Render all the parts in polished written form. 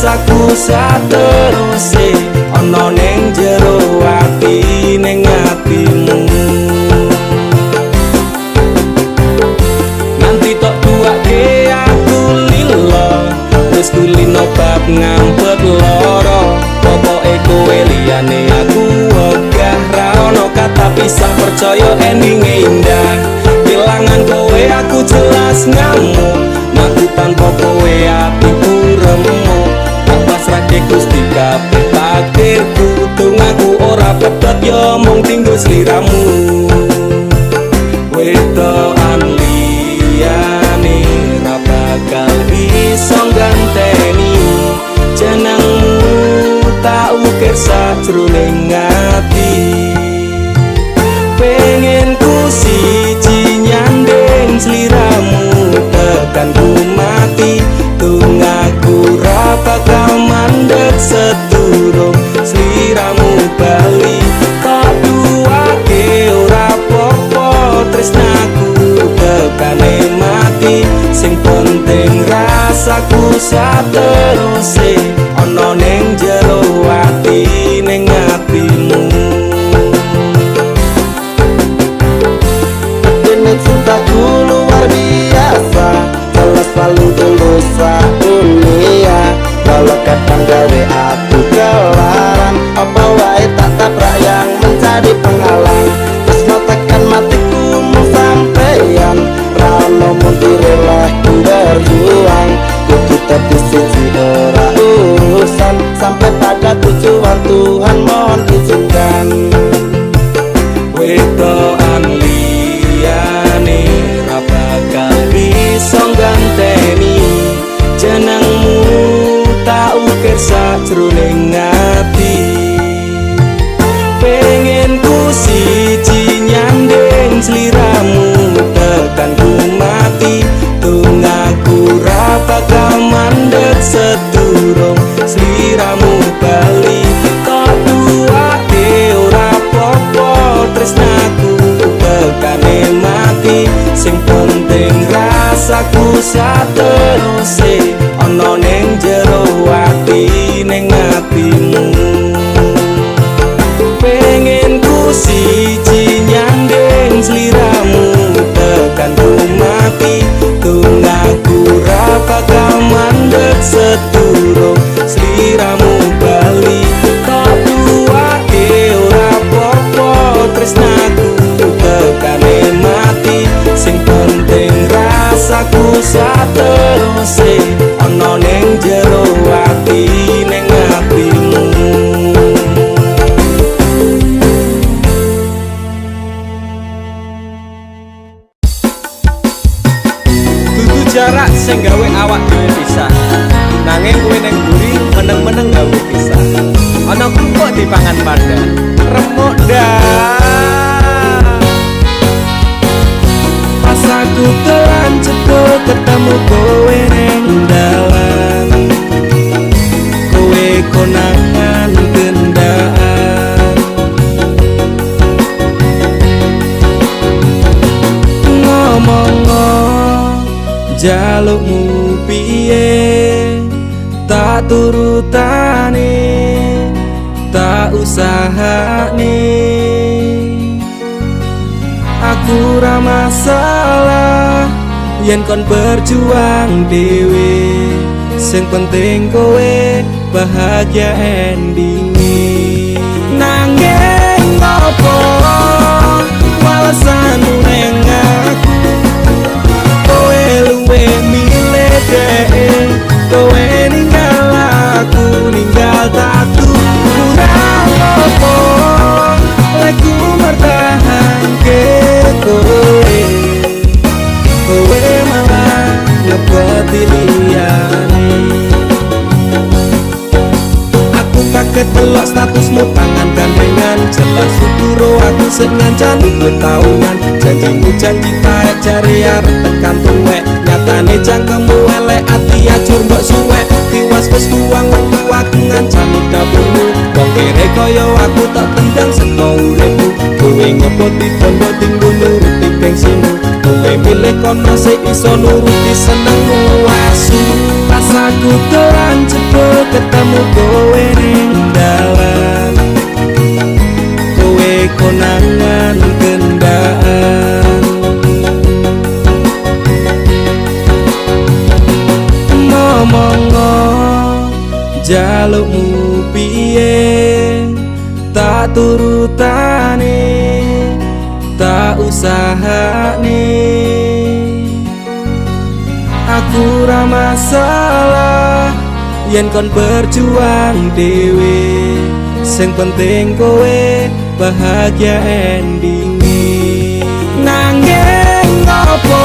rasaku sateruse ana ning jero ati ning atimu. Nanti tok tuake aku lilo wis kulino bab ngampet loro. Pokoke kowe liyane aku wegah ra ono kata pisah percaya endinge indah. Kelangan kowe aku jelas ngamuk, aku tanpa kowe atiku remuk. Tak pasrahke Gusti kabeh takdirku, dongaku ora pedhot yo mung tinggo sliramu. Wedokan liyane ra bakal iso ganteni jenengmu, tak ukir sajroning ati. Pengen ku siji nyanding sliramu tekan ku mati. Dongaku ra bakal mandeg sedurung sliramu bali. Tak duwake ora apa-apa tresnaku tekane mati. Sing penting rasaku sateruse ana ning jero ati ning atimu. Dene cintaku luar biasa, jelas paling tulus dunia. Walau kadang gawe aku kelaran, apa wae tak tabrak yang menjadi penghalang. Terus tekan matiku mau sampeyan, rano mundire lah ku berjuang. Kudu tapi siji ora urusan, sampai pada tujuan Tuhan mohon izinkan. Wedokan liyane ra bakal iso ganteni jenengmu, tak ukir sajroning ati. Pengen ku siji nyanding sliramu tekan ku mati. Dongaku ra bakal mandeg sedurung sliramu bali. Kok duwake ora apa-apa tresnaku tekane mati. Sing penting rasaku sateruse ana ning jero ati ning atimu. Pengen ku siji nyanding sliramu tekan ku mati. Dongaku ra bakal mandeg sedurung sliramu bali. Kok duwake ora apa-apa tresnaku tekane mati. Sing penting rasaku sateruse ana ning jero ati ning atimu. Dudu jarak sing gawe awak dhewe pisah, nanging kowe ning mburi meneng-meneng gawe pisah. Ana kok dipangan panda remuk dah. Pas aku telan cedok ketemu kowe ning dalan, kowe konangan gendaan. Ngomong jalukmu piye, tak turutane, tak usahane. Aku ra masalah yen kon berjuang dhewe. Sing penting kowe bahagia endinge. Nanging opo walesanmu ning aku, kowe luwe milih dhewe. Kowe ninggal aku ninggal tatu. Kurang opo aku mertahanke kowe, kowe malah ngeboti liyane. Aku kaget delok statusmu tangan gandengan, jelas uturo aku sing ngancani kowe taunan. Janjimu janji taek jare arep tekan tuwek, nyatane cangkemmu elek ati ajur mbok suwek. Tiwas wis kuwang wektu aku ngancani dapurmu, wong kere kaya aku tak tendang seko uripmu. Kowe ngepoti bondo tinggo nuruti gengsimu, kowe milih kono sik iso nuruti senengmu asu. Pas aku telan cedok ketemu kowe ning dalan, kowe konangan kendaan. Ngomongo jalukmu piye, tak turutane, tak usahane. Aku ra masalah yen kon berjuang dewe, sing penting kowe bahagia endinge. Nanging ngopo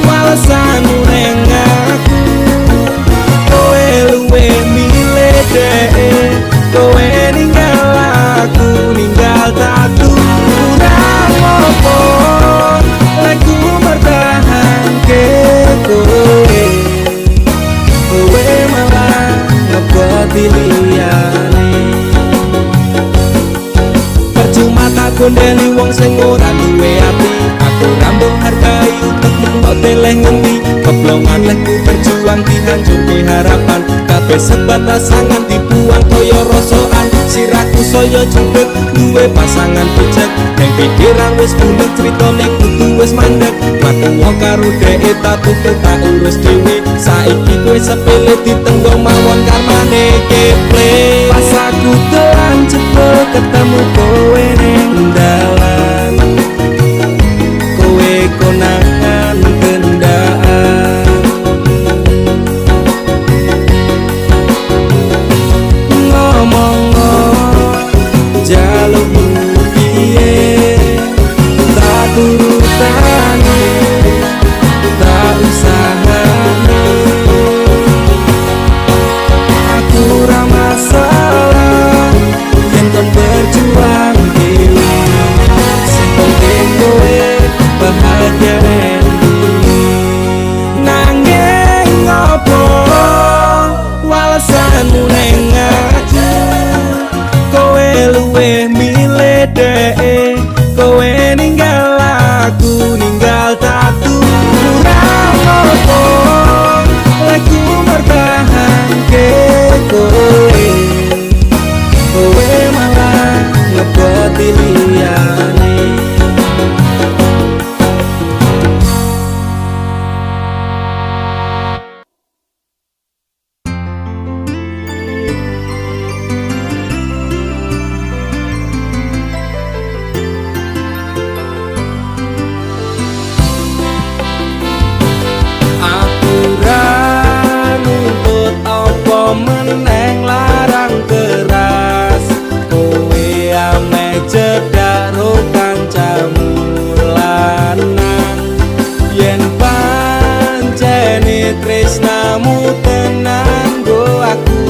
alasanmu neng aku, kowe luwe milih dek, kowe ninggal aku ninggal tatu. Kurang ngopo lagu bertahan ke kowe, kowe malah ngeboti liyane. Percuma tak gondeli wong sing ora duwe ati, aku rambung hargai utekmu kok teleh ngendi. Keblongan lehku berjuang dihancurke harapan, kabeh sebatas angan dibuang kaya rosokan. Siraku saya jemput duwe pasangan pijak, yang pikiran wis bulet critane kudu wis mandek. Matu wong karo dheke tak tuku tak urus dhewe, saiki kowe sepele ditenggong mawon karmane keple. Pas aku telan cepet ketemu kowe ning dalan, kowe konangan kendaan. Ngomong jalukmu piye, tak turutane, tak usahane. Aku ra masalah yen kon berjuang dewe, sing penting kowe bahagia endinge. Nanging ngopo alasanmu neng aku, kowe luwe milih dek, kowe ninggal aku ninggal tatu. Kurang ngopo lagu bertahan ke kowe, kowe malah ngeboti liyane. Meneng larang keras, kowe ame cedak ro kancamu lanang. Yen pancene tresnamu tenan go aku,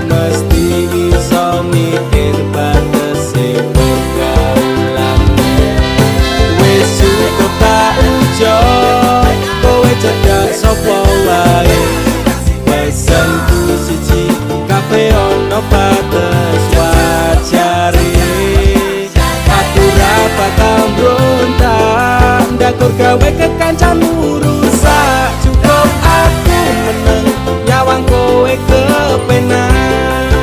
mesti iso mikir batese pergaulan. Wis cukup tak ujo kowe cedak sapa wae, pesanku siji kafe ono batas wajare. Aku ra bakal mbrontak ndakur gawe kekancanmu rusak. Cukup aku meneng nyawang kowe kepenak.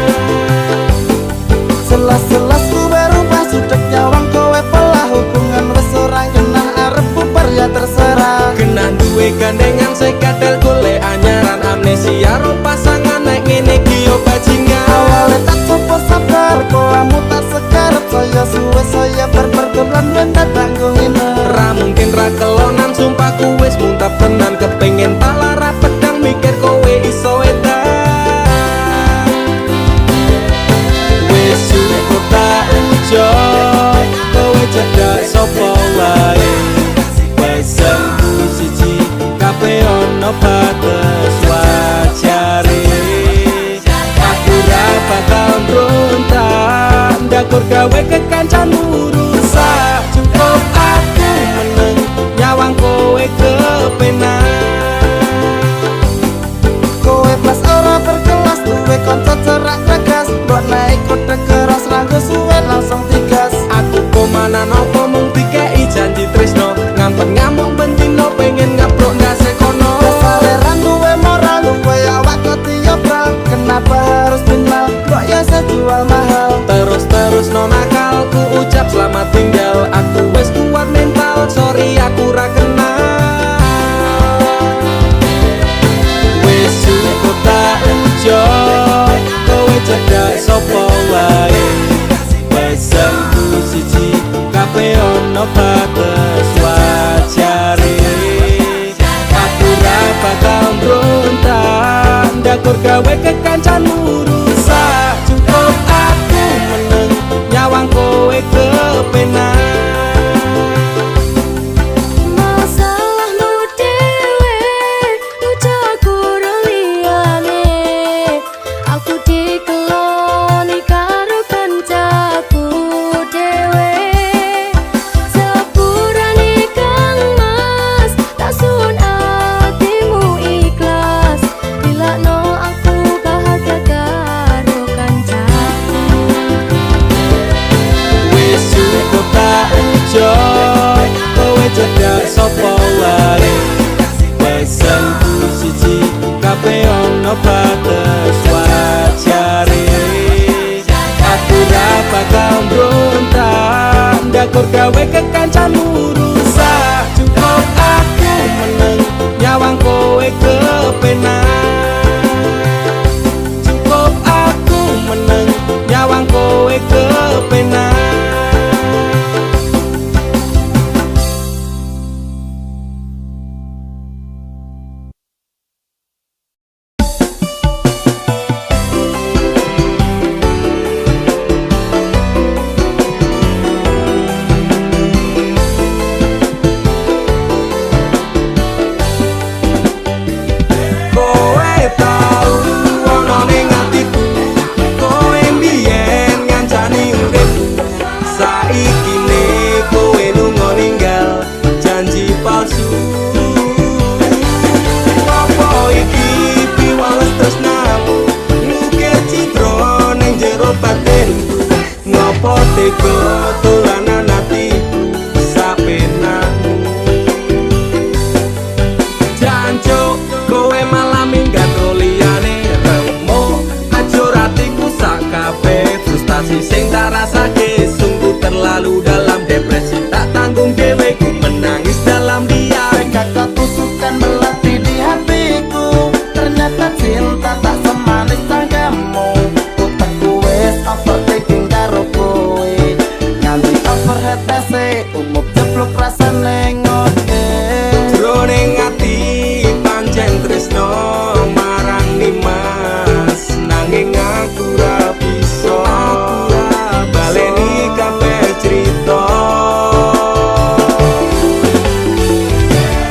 Selas-selas ku berubah sudek nyawang kowe pelah, hubungan wis ora genah arep bubar ya terserah. Genah duwe gandengan sekadel golek anyaran, amnesia ro pasangan nek ngene iki yo bajingan. Awale tak coba sabar, kolamu tak sekarep, saya suwe saya berperkelan mendadak ngene. Ra mungkin ra kelonan, sumpahku wis muntap tenan, kepengin tak lara pedang mikir kowe iso edan. Wis cukup tak ujo kowe cedak sapa wae, pesanku siji kabeh ono batas wajare. Aku ra bakal mbrontak ndakur gawe kekancanmu rusak. Cukup aku meneng nyawang kowe kepenak. Kowe pas ora berkelas duwe kanca cerak tegas, mbok naik kode keras ranggo suwe langsung tigas. Aku komana nopo mung dikei janji tresno, ngampet ngamuk bentino pengen ngaprok ndase kono. Saleran duwe moral duwe awak ketiya brang, berontak, ndakur gawe kekancanmu rusak. Cukup aku meneng, nyawang kowe kepenak. Kowe cedak sapa wae pesenku siji kabeh ana batas wajare. Aku ra bakal mbrontak, ndakur gawe kekancanmu rusak. Cukup aku meneng, nyawang kowe kepenak. Cukup aku meneng, nyawang kowe kepenak. Tega tulanan atiku sapenamu. Jancuk kowe malah minggat liyane remo, ajur atiku sak kabeh. Frustasi sing tak rasake sungguh terlalu dalam. Depresi tak tanggung dhewe, ku menangis dalam diam. Kata tusukan melatih di hatiku, ternyata cinta tak semanis cangkemmu. Utakku wes overthinking karo kowe, nganti overhead tese umuk jeblok rasane ngoke. Jroning ati pancen tresno marang Nimas, nanging aku ra bisa baleni kabeh crita.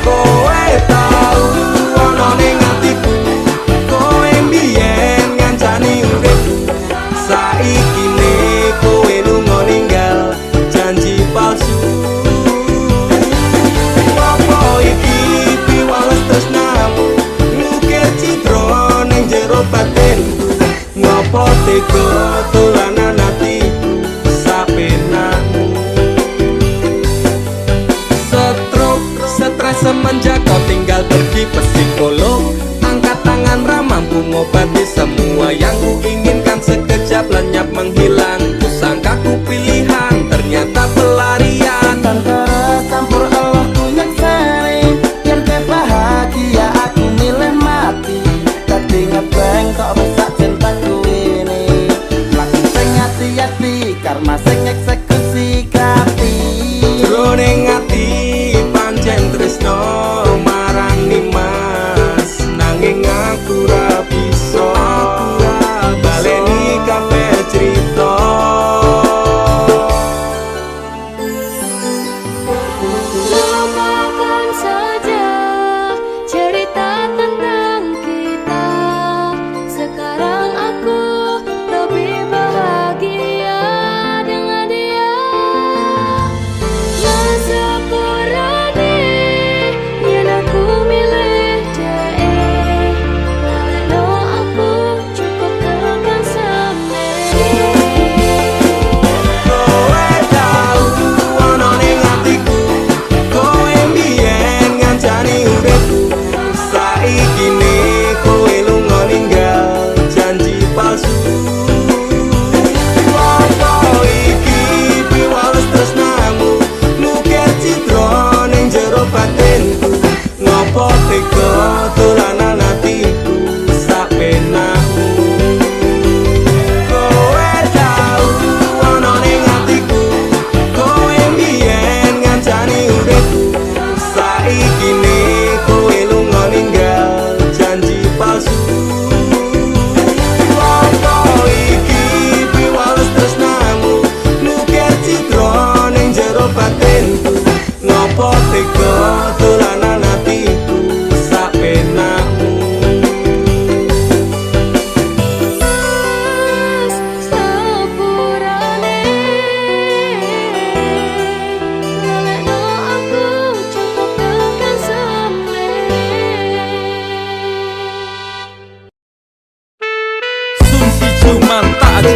Kowe tau ana ning atiku, kowe mbiyen ngancani uripku. Saiki ne kowe lunga ninggal, janji palsu. Apa iki piwales tresnamu, ngukir citra ning jero batinku. Ngopo tega tulanan atiku sapenamu. Stres semenjak kau tinggal pergi psikolog. Angkat tangan ramah mampu ngobati semua yang ku inginkan. Sekejap lenyap menghilang, ku sangka ku pilihan, ternyata pelarian. Kan keras campur Allah ku nyekseni, yang ke bahagia aku milih mati. Tadi ngebeng kok rusak cintaku ini.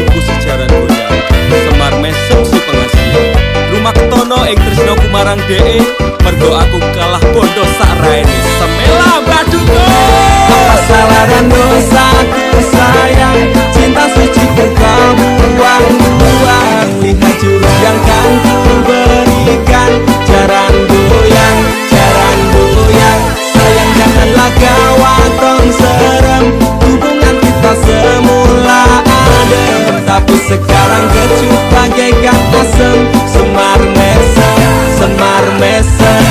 bojoku sejaran goyang Semar mesem si pengasih Rumah ketono ing tresno kumarang dhek mergo aku kalah bondo sak raine semela baduku Apa salah dan dosaku sayang, cinta suci kau buang-buang. Lihat jurus yang kan ku berikan jaran goyang sayang janganlah kau atong serem hubungan kita semula adem tapi sekarang kecut bagaikan asem semar mesem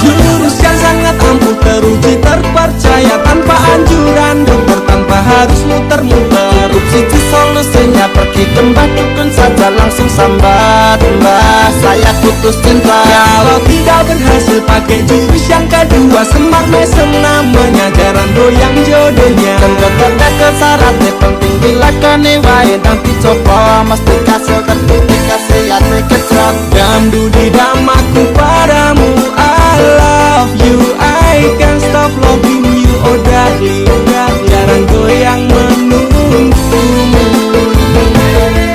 jurus yang sangat ampuh teruji terpercaya tanpa anjuran dokter tanpa harus muter-muter Siji solusinya pergi ke mbah dukun saja langsung sambat mbah saya putus cinta. kalau tidak berhasil pakai jurus yang kedua semar mesem namanya jaran goyang jodohnya Dan dokternya ke syaratnya penting bila kene wae nanti coba mesti kasil tertitik kasih hati kecot. Damdu di damaku padamu I love you I can't stop loving you oh darling jaran goyang menunggumu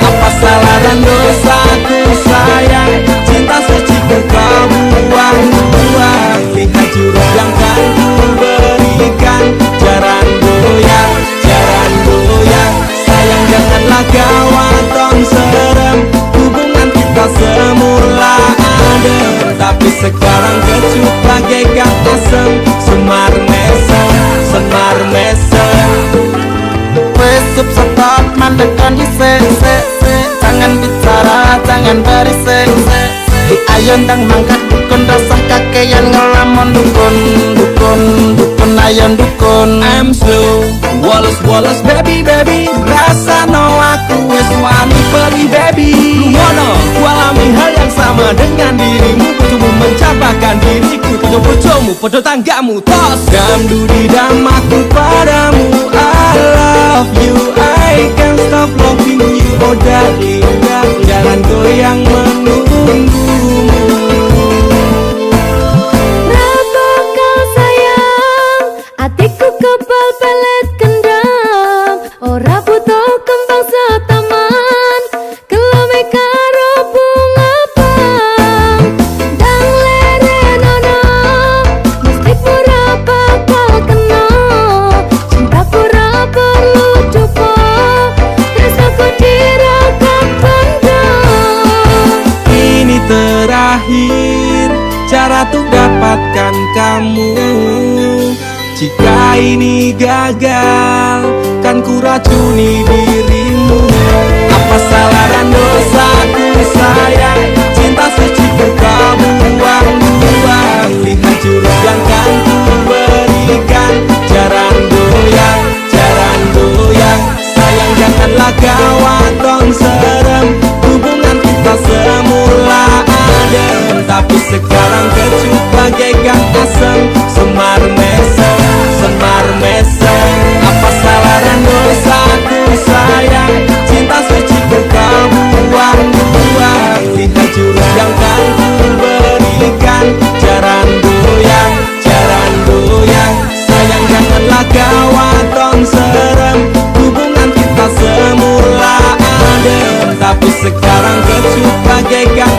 Apa salah dan dosaku sayang, cinta suci kau buang-buang. lihat jurus yang kan ku berikan jaran goyang sayang janganlah kau atong serem hubungan kita semula adem tapi sekarang kecut bagaikan asem semar mesem Wes stop mandekan di se jangan bicara jangan berisik ayo ndang mangkat dukun rasa kakean ngelamun dukun ayo dukun. I'm slow Wallace baby rasa no aku wes wani pergi baby Lumono ku alami hal yang sama dengan dirimu bojomu mencapakan diriku bojomu podo tanggamu tos damdu di damaku padamu I love you I can't stop loving you oh darling jalan goyang menunggumu Berapa kau sayang, hatiku kebal pelet kendang. Ora butuh kembang setaman, kelome karo bunga pang. Dang lerenono, mesti pura bakal kena. Cinta pura perlu dupo, terus aku diragam pendam. Ini terakhir cara untuk dapatkan kamu. Jika ini gagal, kan ku racuni dirimu. Apa salah dan dosaku sayang, cinta suci kau buang-buang. Lihat jurus yang kan ku berikan jaran goyang sayang janganlah kau atong serem hubungan kita semula adem tapi sekarang kecut bagaikan asem semar mesem apa salah dan dosaku sayang cinta suci kau buang-buang lihat jurus yang kan ku berikan jaran goyang sayang janganlah kau atong serem hubungan kita semula adem tapi sekarang kecut bagaikan